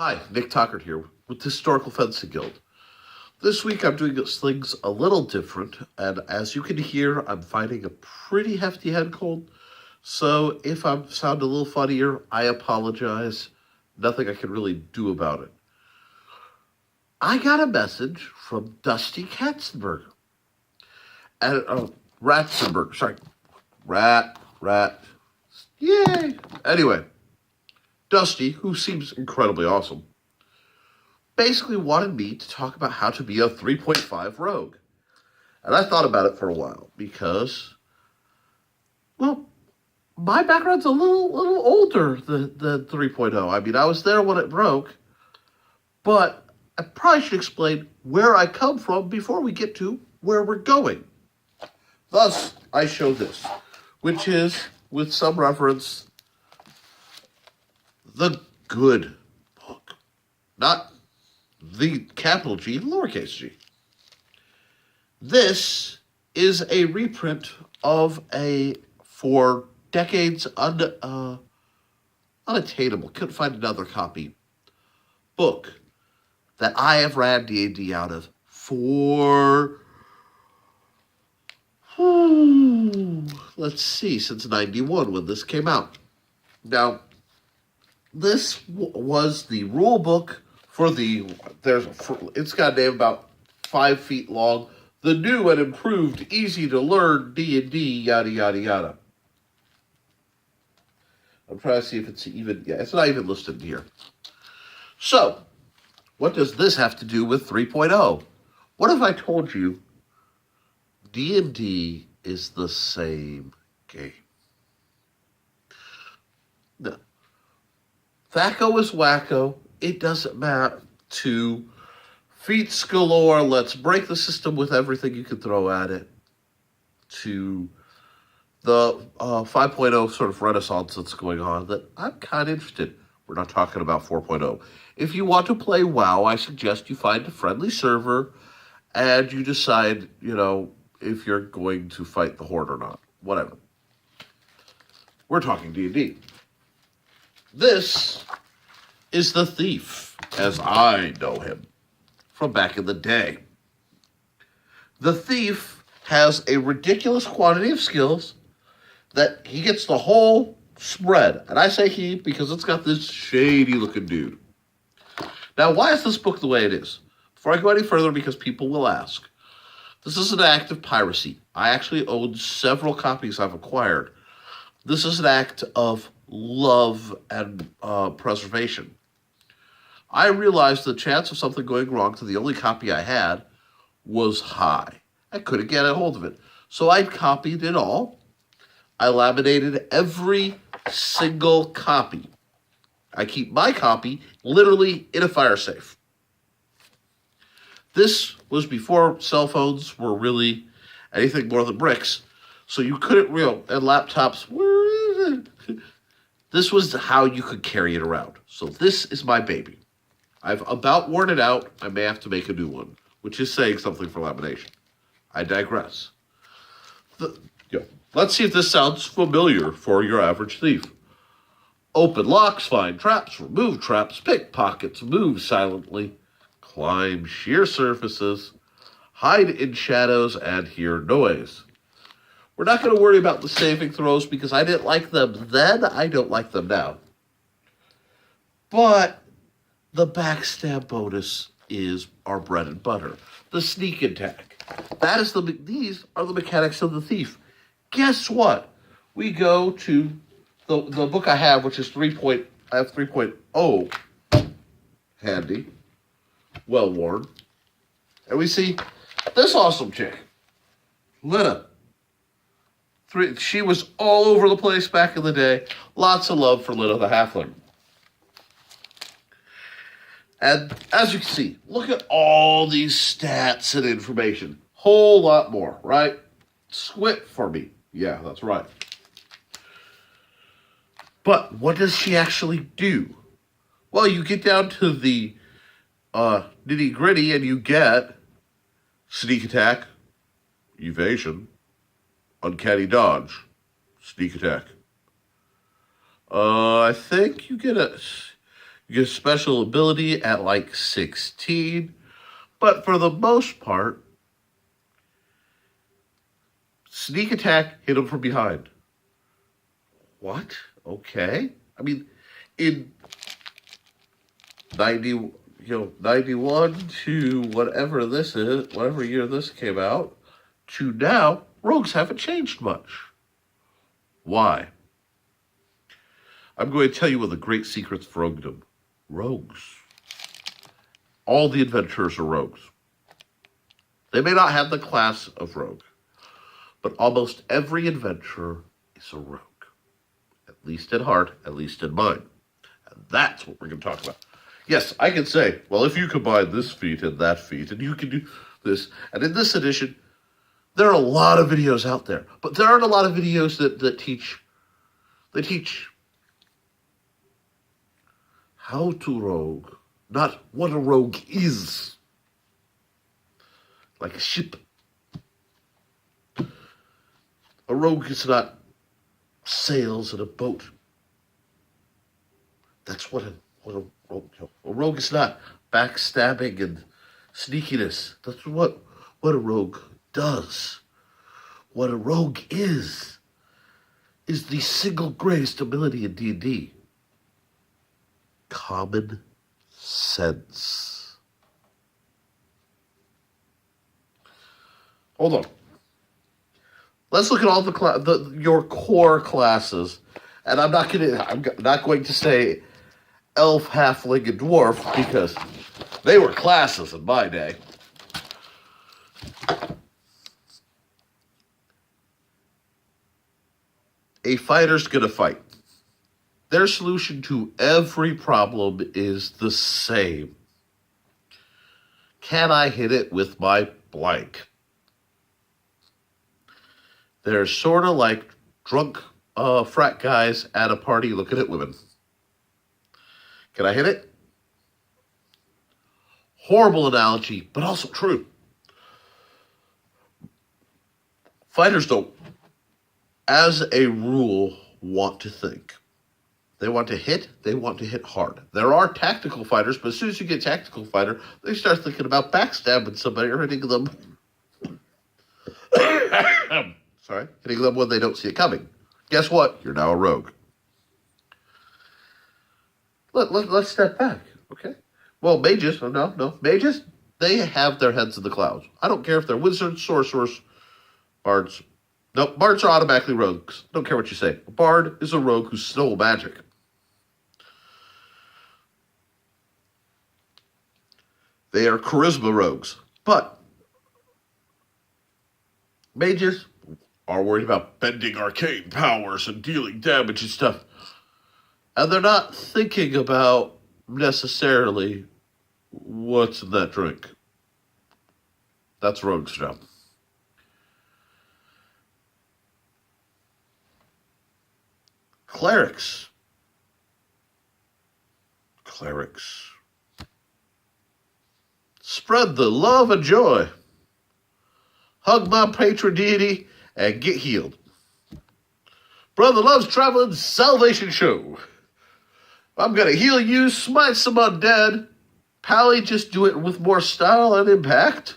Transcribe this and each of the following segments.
Hi, Nick Tockert here with the Historical Fencing Guild. This week I'm doing things a little different, and as you can hear, I'm fighting a pretty hefty head cold. So if I sound a little funnier, I apologize. Nothing I can really do about it. I got a message from Dusty Katzenberger. And, Ratzenberger, sorry. Rat. Yay! Anyway, Dusty, who seems incredibly awesome, basically wanted me to talk about how to be a 3.5 rogue. And I thought about it for a while because, well, my background's a little older than 3.0. I mean, I was there when it broke, but I probably should explain where I come from before we get to where we're going. Thus, I show this, which is, with some reference, the good book. Not the capital G, lowercase g. This is a reprint of a, for decades, unattainable, couldn't find another copy, book that I have ran D&D out of for, let's see, since 91 when this came out. Now, this was the rule book for the, it's got a name about 5 feet long, the new and improved, easy to learn D&D, yada, yada, yada. I'm trying to see if it's even, yeah, it's not even listed here. So, what does this have to do with 3.0? What if I told you D&D is the same game? No. Thacko is wacko. It doesn't matter. To feats galore, let's break the system with everything you can throw at it. To the 5.0 sort of renaissance that's going on that I'm kind of interested. We're not talking about 4.0. If you want to play WoW, I suggest you find a friendly server and you decide, if you're going to fight the Horde or not. Whatever. We're talking D&D. This is the Thief, as I know him, from back in the day. The Thief has a ridiculous quantity of skills that he gets the whole spread. And I say he because it's got this shady-looking dude. Now, why is this book the way it is? Before I go any further, because people will ask. This is an act of piracy. I actually own several copies I've acquired. This is an act of love and preservation. I realized the chance of something going wrong to the only copy I had was high. I couldn't get a hold of it. So I copied it all. I laminated every single copy. I keep my copy literally in a fire safe. This was before cell phones were really anything more than bricks. So you couldn't and laptops, where is it? This was how you could carry it around. So this is my baby. I've about worn it out. I may have to make a new one, which is saying something for lamination. I digress. Let's see if this sounds familiar for your average thief. Open locks, find traps, remove traps, pick pockets, move silently, climb sheer surfaces, hide in shadows, and hear noise. We're not going to worry about the saving throws because I didn't like them then. I don't like them now. But the backstab bonus is our bread and butter. The sneak attack. These are the mechanics of the Thief. Guess what? We go to the book I have, which is 3.0 handy, well worn. And we see this awesome chick, Lita. She was all over the place back in the day. Lots of love for Lita the Halfling. And as you can see, look at all these stats and information. Whole lot more, right? Squint for me. Yeah, that's right. But what does she actually do? Well, you get down to the nitty gritty and you get sneak attack, evasion, uncanny dodge, sneak attack. I think you You get special ability at like 16. But for the most part, sneak attack, hit him from behind. What? Okay. I mean, in 91 to whatever this is, whatever year this came out, to now, rogues haven't changed much. Why? I'm going to tell you one of the great secrets of roguedom. Rogues. All the adventurers are rogues. They may not have the class of rogue, but almost every adventurer is a rogue. At least at heart, at least in mind. And that's what we're going to talk about. Yes, I can say, well, if you combine this feat and that feat, and you can do this, and in this edition, there are a lot of videos out there, but there aren't a lot of videos that teach how to rogue, not what a rogue is. Like a ship. A rogue is not sails in a boat. That's what a rogue is not backstabbing and sneakiness. That's what a rogue does. What a rogue is the single greatest ability in D&D. Common sense. Hold on. Let's look at all your core classes, and I'm not going to say elf, halfling, and dwarf because they were classes in my day. A fighter's gonna fight. Their solution to every problem is the same. Can I hit it with my blank? They're sort of like drunk frat guys at a party looking at women. Can I hit it? Horrible analogy, but also true. Fighters don't, as a rule, want to think. They want to hit hard. There are tactical fighters, but as soon as you get a tactical fighter, they start thinking about backstabbing somebody or hitting them. Hitting them when they don't see it coming. Guess what? You're now a rogue. Let's step back, okay? Well, mages, mages, they have their heads in the clouds. I don't care if they're wizards, sorcerers, bards. No, bards are automatically rogues. Don't care what you say. A bard is a rogue who stole magic. They are charisma rogues. But mages are worried about bending arcane powers and dealing damage and stuff. And they're not thinking about necessarily what's in that drink. That's rogue's job. Clerics. Spread the love and joy. Hug my patron deity and get healed. Brother Love's Traveling Salvation Show. I'm going to heal you, smite some undead. Pally, just do it with more style and impact.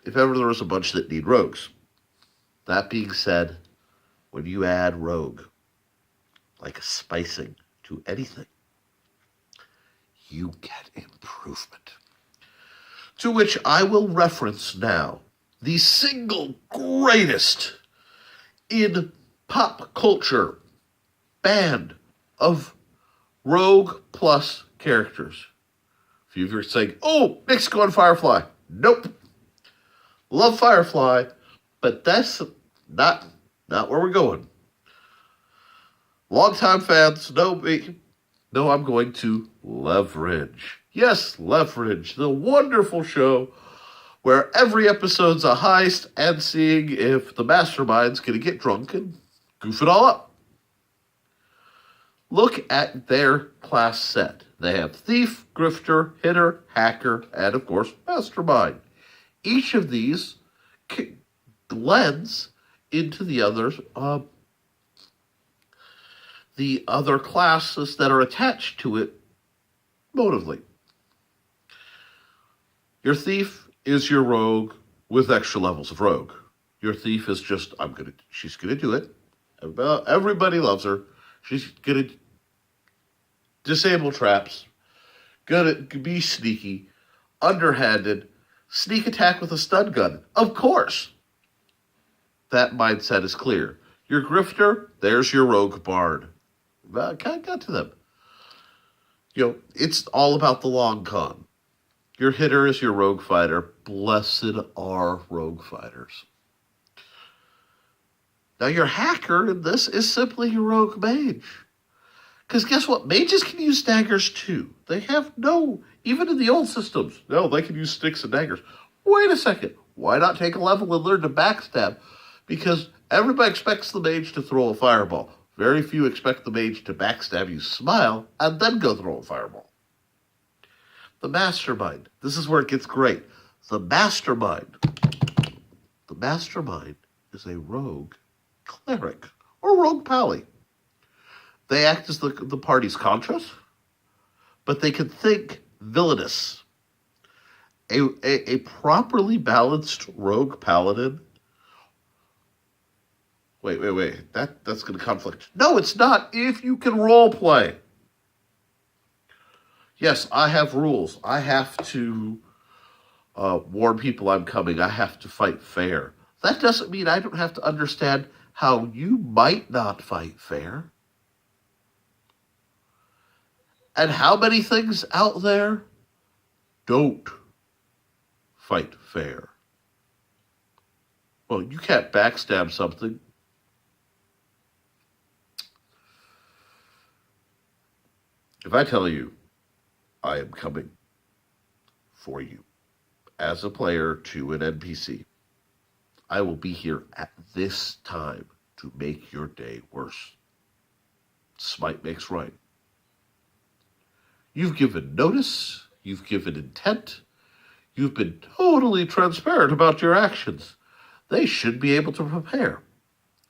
If ever there was a bunch that need rogues. That being said, when you add rogue, like a spicing to anything, you get improvement. To which I will reference now the single greatest in pop culture band of rogue plus characters. A few of you are saying, oh, Nick's going Firefly. Nope. Love Firefly, but that's not where we're going. Longtime fans know me. No, I'm going to Leverage. Yes, Leverage, the wonderful show where every episode's a heist and seeing if the mastermind's going to get drunk and goof it all up. Look at their class set. They have Thief, Grifter, Hitter, Hacker, and of course, Mastermind. Each of these blends into the the other classes that are attached to it motively. Your thief is your rogue with extra levels of rogue. Your thief is just, she's gonna do it. Everybody loves her. She's gonna disable traps, gonna be sneaky, underhanded, sneak attack with a stun gun. Of course. That mindset is clear. Your grifter, there's your rogue bard. Got to them. It's all about the long con. Your hitter is your rogue fighter. Blessed are rogue fighters. Now your hacker in this is simply your rogue mage. Because guess what? Mages can use daggers too. They have even in the old systems, they can use sticks and daggers. Wait a second. Why not take a level and learn to backstab? Because everybody expects the mage to throw a fireball. Very few expect the mage to backstab you, smile, and then go throw a fireball. The mastermind. This is where it gets great. The mastermind. The mastermind is a rogue cleric or rogue pally. They act as the party's contras, but they can think villainous. A properly balanced rogue paladin. Wait. That's going to conflict. No, it's not. If you can role play. Yes, I have rules. I have to warn people I'm coming. I have to fight fair. That doesn't mean I don't have to understand how you might not fight fair. And how many things out there don't fight fair? Well, you can't backstab something. If I tell you I am coming for you as a player to an NPC, I will be here at this time to make your day worse. Smite makes right. You've given notice, you've given intent, you've been totally transparent about your actions. They should be able to prepare.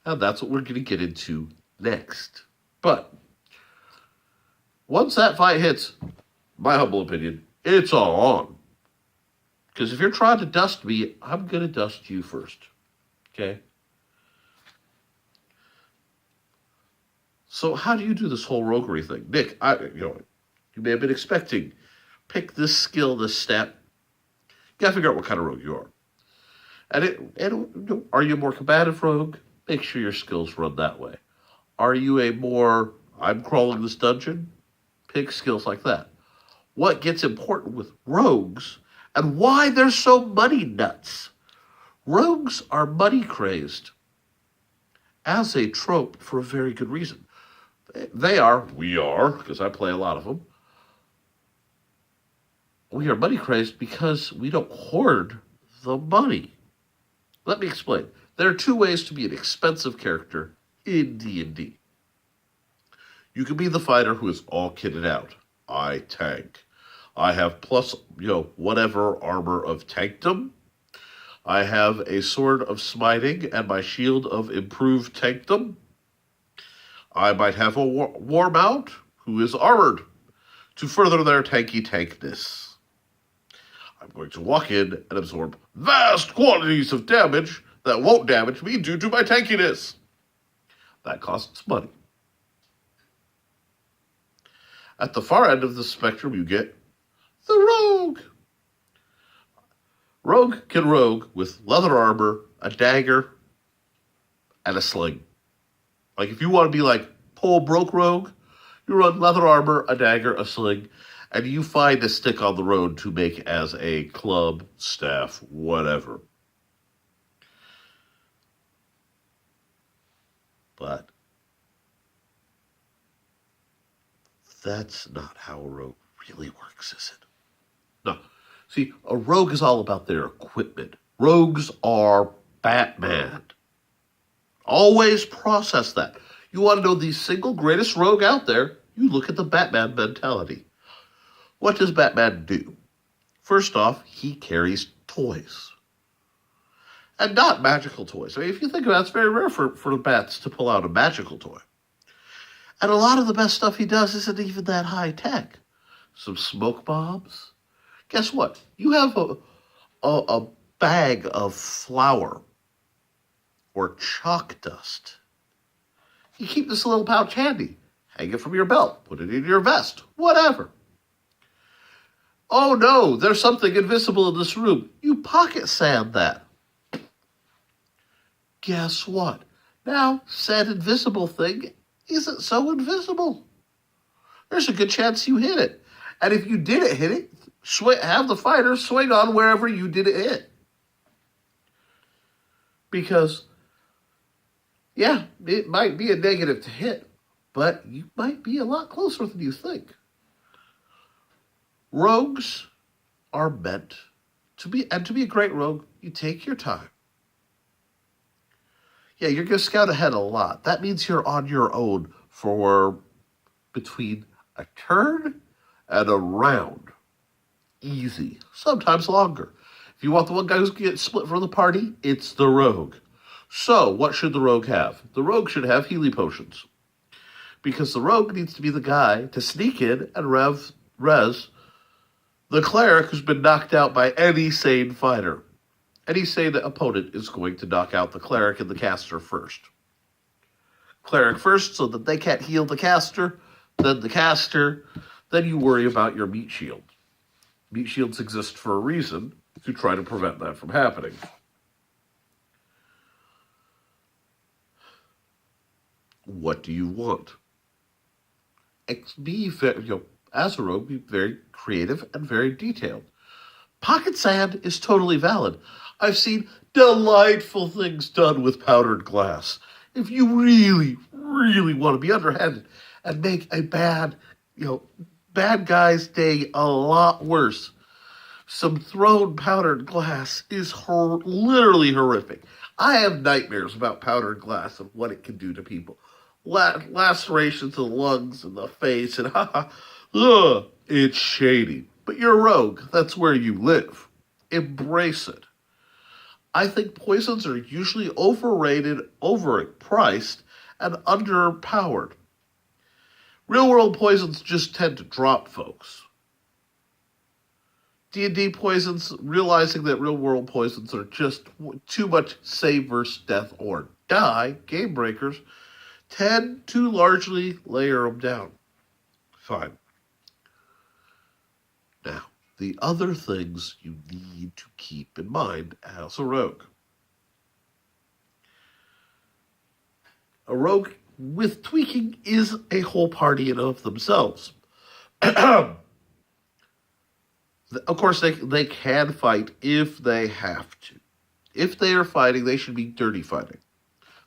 And that's what we're going to get into next. But once that fight hits, my humble opinion, it's all on. Because if you're trying to dust me, I'm going to dust you first. Okay? So how do you do this whole roguery thing? Nick, you may have been expecting, pick this skill, this stat. You gotta figure out what kind of rogue you are. And are you a more combative rogue? Make sure your skills run that way. Are you a more, I'm crawling this dungeon? Pick skills like that. What gets important with rogues and why they're so money nuts. Rogues are money crazed as a trope for a very good reason. We are, because I play a lot of them. We are money crazed because we don't hoard the money. Let me explain. There are two ways to be an expensive character in D&D. You can be the fighter who is all kitted out. I tank. I have plus, whatever armor of tankdom. I have a sword of smiting and my shield of improved tankdom. I might have a war mount who is armored to further their tanky tankness. I'm going to walk in and absorb vast quantities of damage that won't damage me due to my tankiness. That costs money. At the far end of the spectrum, you get the rogue. Rogue can rogue with leather armor, a dagger, and a sling. Like if you want to be like Pole Broke Rogue, you run leather armor, a dagger, a sling, and you find a stick on the road to make as a club, staff, whatever. But that's not how a rogue really works, is it? No. See, a rogue is all about their equipment. Rogues are Batman. Always process that. You want to know the single greatest rogue out there, you look at the Batman mentality. What does Batman do? First off, he carries toys. And not magical toys. I mean, if you think about it, it's very rare for the bats to pull out a magical toy. And a lot of the best stuff he does isn't even that high tech. Some smoke bombs. Guess what? You have a bag of flour or chalk dust. You keep this little pouch handy. Hang it from your belt. Put it in your vest. Whatever. Oh no, there's something invisible in this room. You pocket sand that. Guess what? Now, said invisible thing isn't so invisible. There's a good chance you hit it. And if you didn't hit it, have the fighter swing on wherever you didn't hit. Because, yeah, it might be a negative to hit, but you might be a lot closer than you think. Rogues are meant to be a great rogue, you take your time. Yeah, you're going to scout ahead a lot. That means you're on your own for between a turn and a round. Easy. Sometimes longer. If you want the one guy who's going to get split from the party, it's the rogue. So, what should the rogue have? The rogue should have healing potions. Because the rogue needs to be the guy to sneak in and res the cleric who's been knocked out by any sane fighter. Any sane opponent is going to knock out the cleric and the caster first. Cleric first so that they can't heal the caster, then the caster, then you worry about your meat shield. Meat shields exist for a reason, to try to prevent that from happening. What do you want? As a rogue, be very creative and very detailed. Pocket sand is totally valid. I've seen delightful things done with powdered glass. If you really, really want to be underhanded and make a bad guy's day a lot worse, some thrown powdered glass is literally horrific. I have nightmares about powdered glass and what it can do to people. Lacerations of the lungs and the face, and it's shady. But you're a rogue. That's where you live. Embrace it. I think poisons are usually overrated, overpriced, and underpowered. Real-world poisons just tend to drop folks. D&D poisons, realizing that real-world poisons are just too much save versus death or die, game breakers, tend to largely layer them down. Fine. Now, the other things you need to keep in mind as a rogue. A rogue with tweaking is a whole party in of themselves. Of course, they can fight if they have to. If they are fighting, they should be dirty fighting.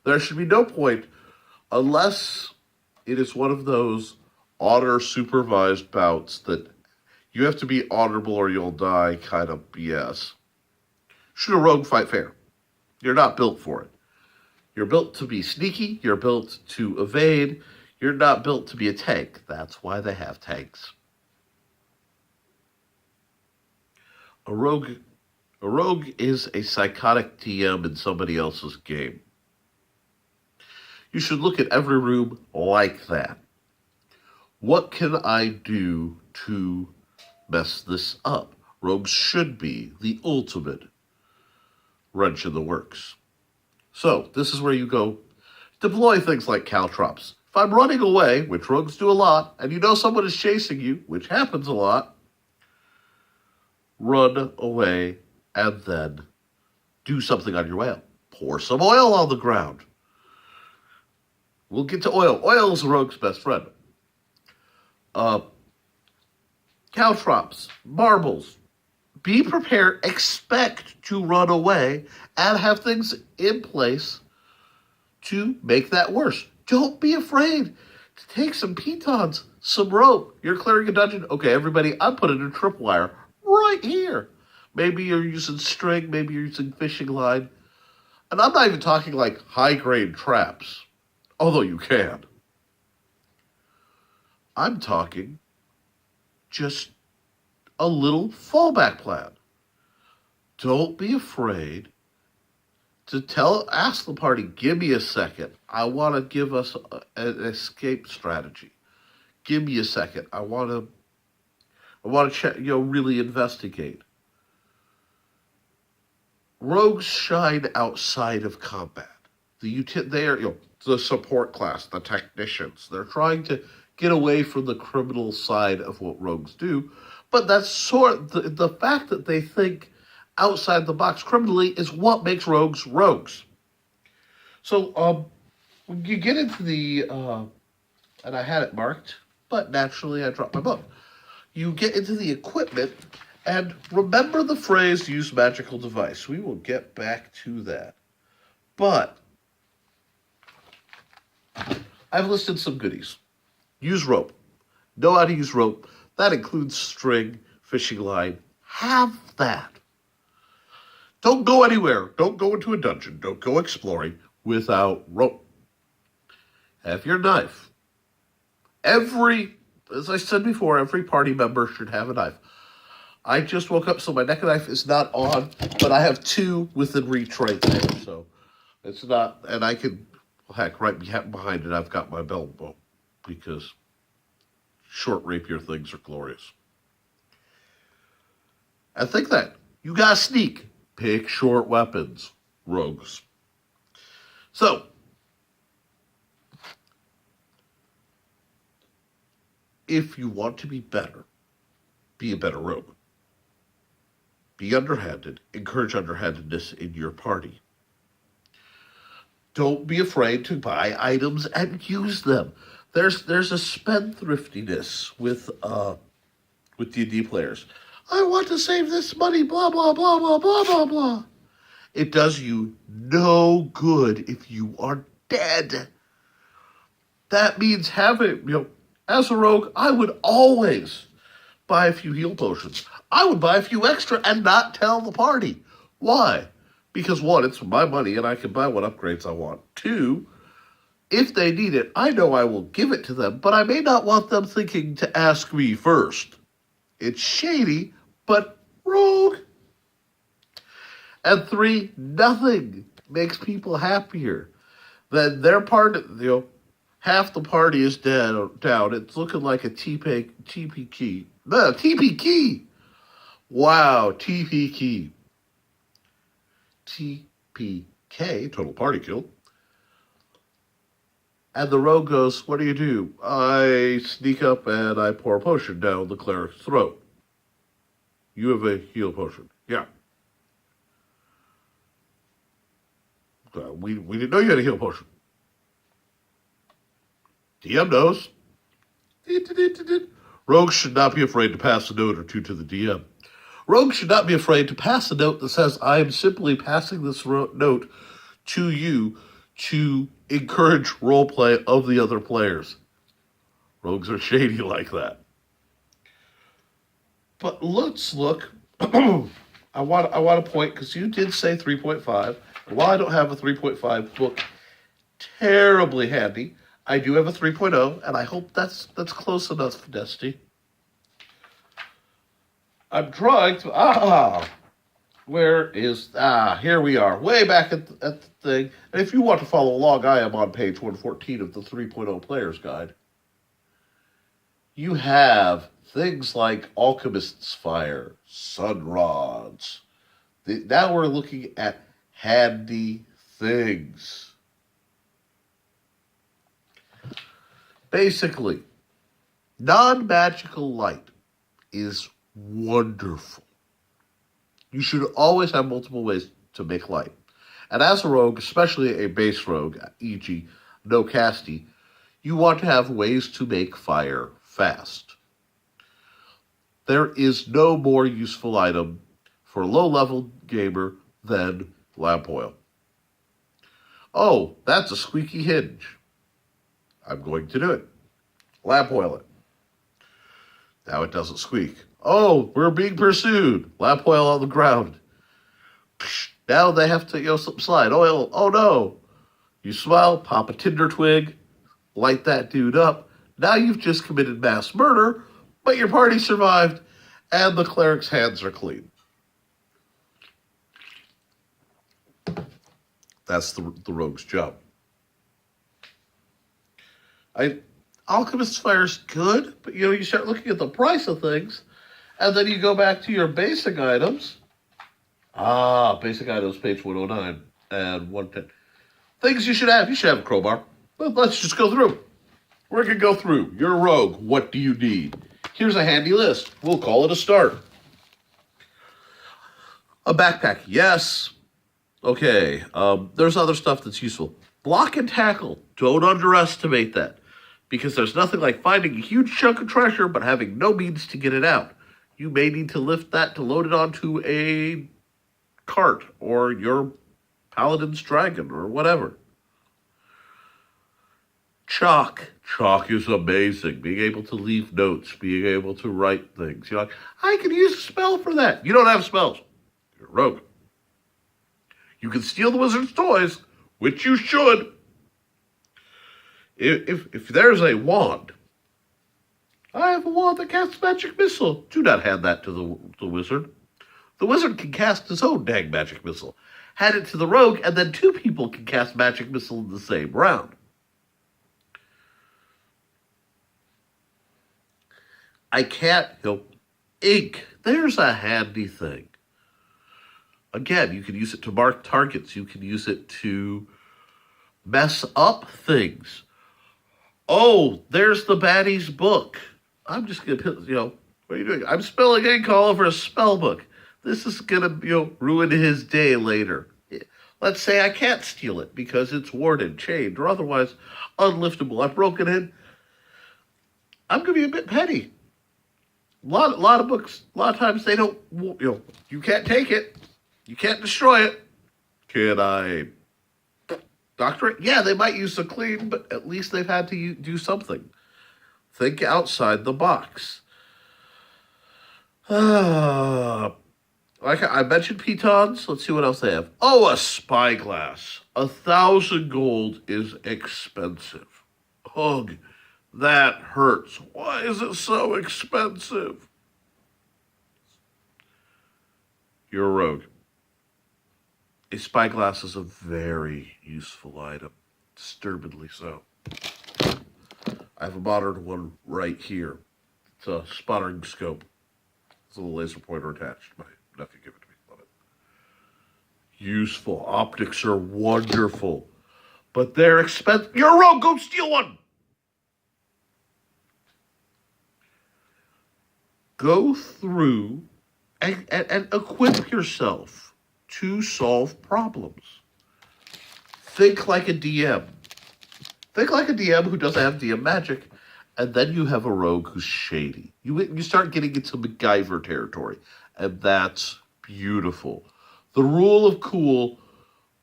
There should be no point, unless it is one of those honor-supervised bouts that you have to be honorable or you'll die kind of BS. Should a rogue fight fair? You're not built for it. You're built to be sneaky. You're built to evade. You're not built to be a tank. That's why they have tanks. A rogue is a psychotic TM in somebody else's game. You should look at every room like that. What can I do to mess this up? Rogues should be the ultimate wrench in the works. So, this is where you go deploy things like caltrops. If I'm running away, which rogues do a lot, and you know someone is chasing you, which happens a lot, run away and then do something on your way out. Pour some oil on the ground. We'll get to oil. Oil is a rogue's best friend. Caltrops, marbles. Be prepared, expect to run away, and have things in place to make that worse. Don't be afraid to take some pitons, some rope. You're clearing a dungeon. Okay, everybody, I'm putting a tripwire right here. Maybe you're using string, maybe you're using fishing line. And I'm not even talking like high-grade traps, although you can. I'm talking just a little fallback plan. Don't be afraid ask the party, give me a second. I want to give us an escape strategy. Give me a second. I want to check, really investigate. Rogues shine outside of combat. They are, the support class, the technicians. They're trying to get away from the criminal side of what rogues do, but that's the fact that they think outside the box criminally is what makes rogues rogues. So, when you get into and I had it marked, but naturally I dropped my book. You get into the equipment, and remember the phrase use magical device. We will get back to that. But I've listed some goodies. Use rope. Know how to use rope. That includes string, fishing line. Have that. Don't go anywhere. Don't go into a dungeon. Don't go exploring without rope. Have your knife. As I said before, every party member should have a knife. I just woke up, so my neck knife is not on, but I have two within reach right there. So it's not, and I can, heck, right behind it, I've got my belt bow because short rapier things are glorious. And think that you gotta sneak. Pick short weapons, rogues. So, if you want to be better, be a better rogue. Be underhanded. Encourage underhandedness in your party. Don't be afraid to buy items and use them. There's a spendthriftiness with D&D players. I want to save this money, blah, blah, blah, blah, blah, blah, blah. It does you no good if you are dead. That means as a rogue, I would always buy a few heal potions. I would buy a few extra and not tell the party. Why? Because one, it's my money and I can buy what upgrades I want. Two, if they need it, I know I will give it to them, but I may not want them thinking to ask me first. It's shady, but rogue. And three, nothing makes people happier than their part, half the party is down. It's looking like a TP key. No, TP key. Wow, TP key. TPK, total party kill. And the rogue goes, what do? I sneak up and I pour a potion down the cleric's throat. You have a heal potion. Yeah. We didn't know you had a heal potion. DM knows. Rogues should not be afraid to pass a note or two to the DM. Rogues should not be afraid to pass a note that says, I am simply passing this note to you to encourage roleplay of the other players. Rogues are shady like that. But let's look. I want to point, because you did say 3.5. And while I don't have a 3.5 book terribly handy, I do have a 3.0, and I hope that's close enough, Dusty. I'm trying to... here we are, way back at the thing. And if you want to follow along, I am on page 114 of the 3.0 Player's Guide. You have things like Alchemist's Fire, Sun Rods. Now we're looking at handy things. Basically, non-magical light is wonderful. You should always have multiple ways to make light. And as a rogue, especially a base rogue, e.g. no casty, you want to have ways to make fire fast. There is no more useful item for a low-level gamer than lamp oil. Oh, that's a squeaky hinge. I'm going to do it. Lamp oil it. Now it doesn't squeak. Oh, we're being pursued. Lamp oil on the ground. Now they have to, slide. Oil. Oh no. You smile, pop a tinder twig, light that dude up. Now you've just committed mass murder, but your party survived, and the cleric's hands are clean. That's the rogue's job. Alchemist's Fire's good, but you start looking at the price of things, and then you go back to your basic items. Basic items, page 109 and 110. Things you should have. You should have a crowbar. But let's just go through. We're going to go through. You're a rogue. What do you need? Here's a handy list. We'll call it a start. A backpack. Yes. Okay. There's other stuff that's useful. Block and tackle. Don't underestimate that. Because there's nothing like finding a huge chunk of treasure but having no means to get it out. You may need to lift that to load it onto a cart or your paladin's dragon or whatever. Chalk. Chalk is amazing. Being able to leave notes, being able to write things. You're like, I can use a spell for that. You don't have spells. You're a rogue. You can steal the wizard's toys, which you should. If there's a wand, I have a wand that casts magic missile. Do not hand that to the wizard. The wizard can cast his own dang magic missile. Hand it to the rogue, and then two people can cast magic missile in the same round. I can't, ink. There's a handy thing. Again, you can use it to mark targets. You can use it to mess up things. Oh, there's the baddie's book. I'm just going to, what are you doing? I'm spilling ink all over a spell book. This is going to, ruin his day later. Let's say I can't steal it because it's warded, chained, or otherwise unliftable. I've broken in. I'm going to be a bit petty. A lot of books, a lot of times they don't, you can't take it. You can't destroy it. Can I doctor it? Yeah, they might use the clean, but at least they've had to do something. Think outside the box. Like I mentioned pitons. Let's see what else they have. Oh, a spyglass. 1,000 gold is expensive. Ugh, that hurts. Why is it so expensive? You're a rogue. A spyglass is a very useful item. Disturbingly so. I have a modern one right here. It's a spotting scope. It's a little laser pointer attached. My nephew gave it to me. Love it. Useful. Optics are wonderful. But they're expensive. You're a rogue. Go steal one. Go through and equip yourself to solve problems. Think like a DM. Think like a DM who doesn't have DM magic, and then you have a rogue who's shady. You start getting into MacGyver territory, and that's beautiful. The rule of cool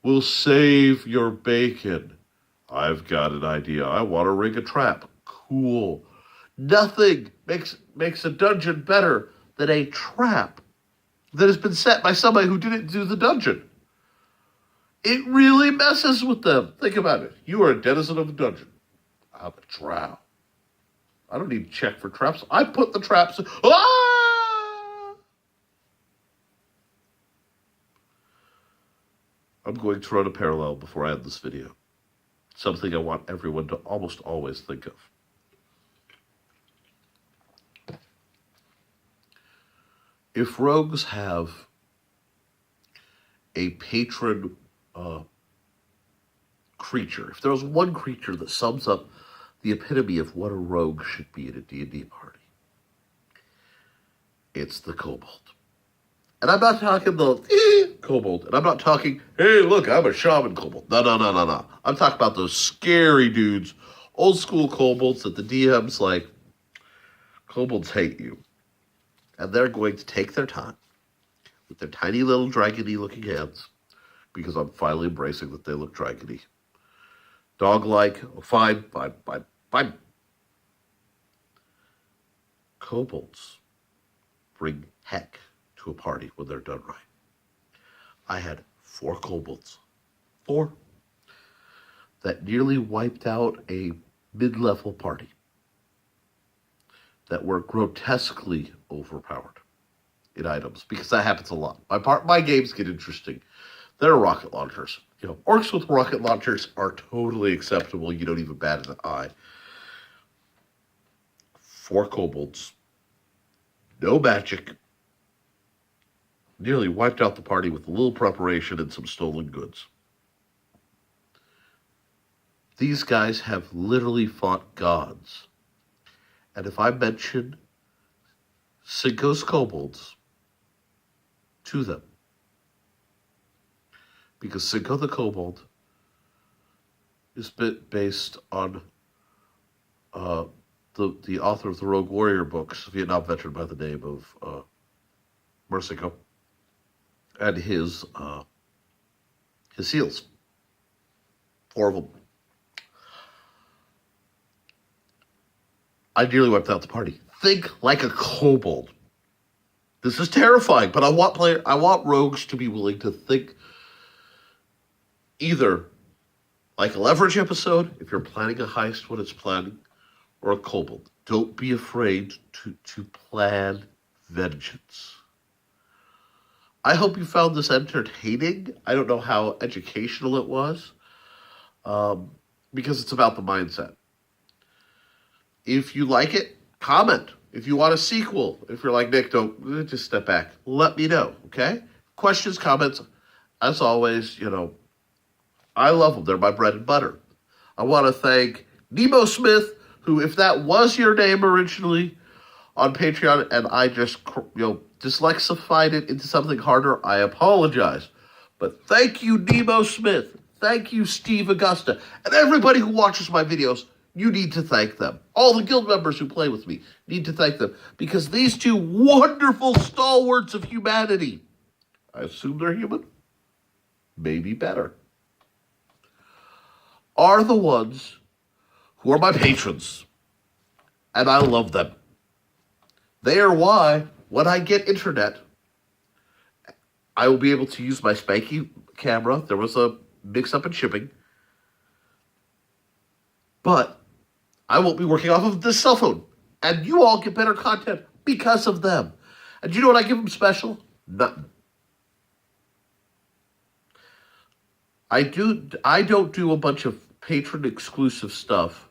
will save your bacon. I've got an idea. I want to rig a trap. Cool. Nothing makes a dungeon better than a trap that has been set by somebody who didn't do the dungeon. It really messes with them. Think about it. You are a denizen of a dungeon. I have a trap. I don't need to check for traps. I put the traps in. Ah! I'm going to run a parallel before I end this video. Something I want everyone to almost always think of. If rogues have a patron creature, if there's one creature that sums up the epitome of what a rogue should be at a D&D party, it's the kobold. And I'm not talking the kobold, and I'm not talking, hey, look, I'm a shaman kobold. No. I'm talking about those scary dudes, old school kobolds that the DM's like, kobolds hate you. And they're going to take their time with their tiny little dragony looking hands, because I'm finally embracing that they look dragony. Dog-like, fine. Kobolds bring heck to a party when they're done right. I had 4 kobolds. 4. That nearly wiped out a mid-level party. That were grotesquely overpowered in items, because that happens a lot. My games get interesting. There are rocket launchers. Orcs with rocket launchers are totally acceptable. You don't even bat an eye. 4 kobolds. No magic. Nearly wiped out the party with a little preparation and some stolen goods. These guys have literally fought gods. And if I mention Cinco's kobolds to them, because Cinco the Kobold is based on the author of the Rogue Warrior books, Vietnam veteran by the name of Mercico, and his seals. 4 of them. I nearly wiped out the party. Think like a kobold. This is terrifying, but I want rogues to be willing to think either like a leverage episode, if you're planning a heist when it's planning, or a kobold. Don't be afraid to plan vengeance. I hope you found this entertaining. I don't know how educational it was, because it's about the mindset. If you like it, comment. If you want a sequel, if you're like, Nick, don't, just step back. Let me know, okay? Questions, comments, as always, I love them. They're my bread and butter. I want to thank Nemo Smith, who, if that was your name originally on Patreon, and I just, dyslexified it into something harder, I apologize. But thank you, Nemo Smith. Thank you, Steve Augusta. And everybody who watches my videos, you need to thank them. All the guild members who play with me need to thank them. Because these 2 wonderful stalwarts of humanity, I assume they're human, maybe better, are the ones who are my patrons. And I love them. They are why, when I get internet, I will be able to use my Spanky camera. There was a mix-up in shipping. But I won't be working off of this cell phone. And you all get better content because of them. And you know what I give them special? Nothing. I don't do a bunch of patron exclusive stuff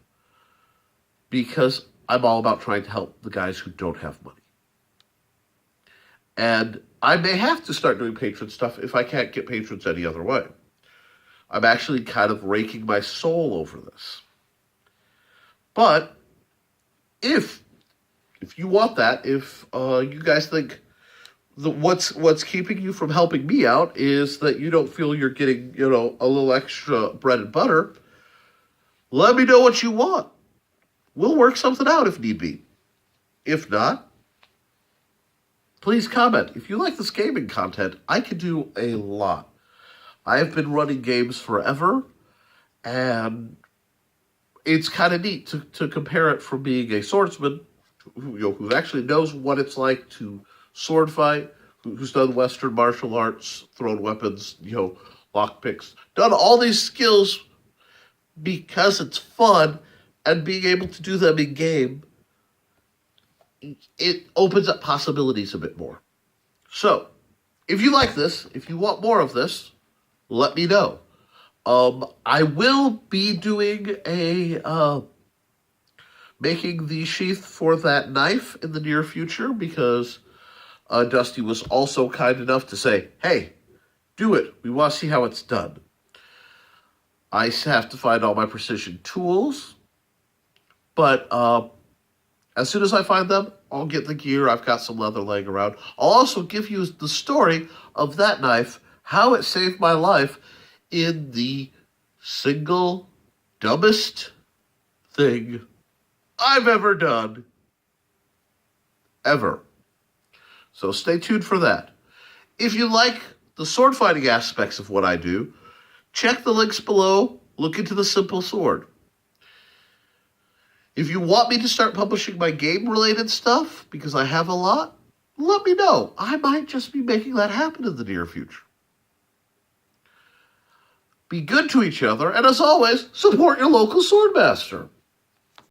because I'm all about trying to help the guys who don't have money. And I may have to start doing patron stuff if I can't get patrons any other way. I'm actually kind of raking my soul over this. But if you want that, if you guys think what's keeping you from helping me out is that you don't feel you're getting, a little extra bread and butter, let me know what you want. We'll work something out if need be. If not, please comment. If you like this gaming content, I can do a lot. I have been running games forever, and it's kind of neat to compare it from being a swordsman who actually knows what it's like to sword fight, who's done Western martial arts, thrown weapons, lockpicks, done all these skills because it's fun, and being able to do them in game, it opens up possibilities a bit more. So, if you like this, if you want more of this, let me know. I will be doing making the sheath for that knife in the near future because Dusty was also kind enough to say, hey, do it. We want to see how it's done. I have to find all my precision tools, but as soon as I find them, I'll get the gear. I've got some leather laying around. I'll also give you the story of that knife, how it saved my life in the single dumbest thing I've ever done. Ever. So stay tuned for that. If you like the sword fighting aspects of what I do, check the links below. Look into the simple sword. If you want me to start publishing my game-related stuff, because I have a lot, let me know. I might just be making that happen in the near future. Be good to each other, and as always, support your local swordmaster.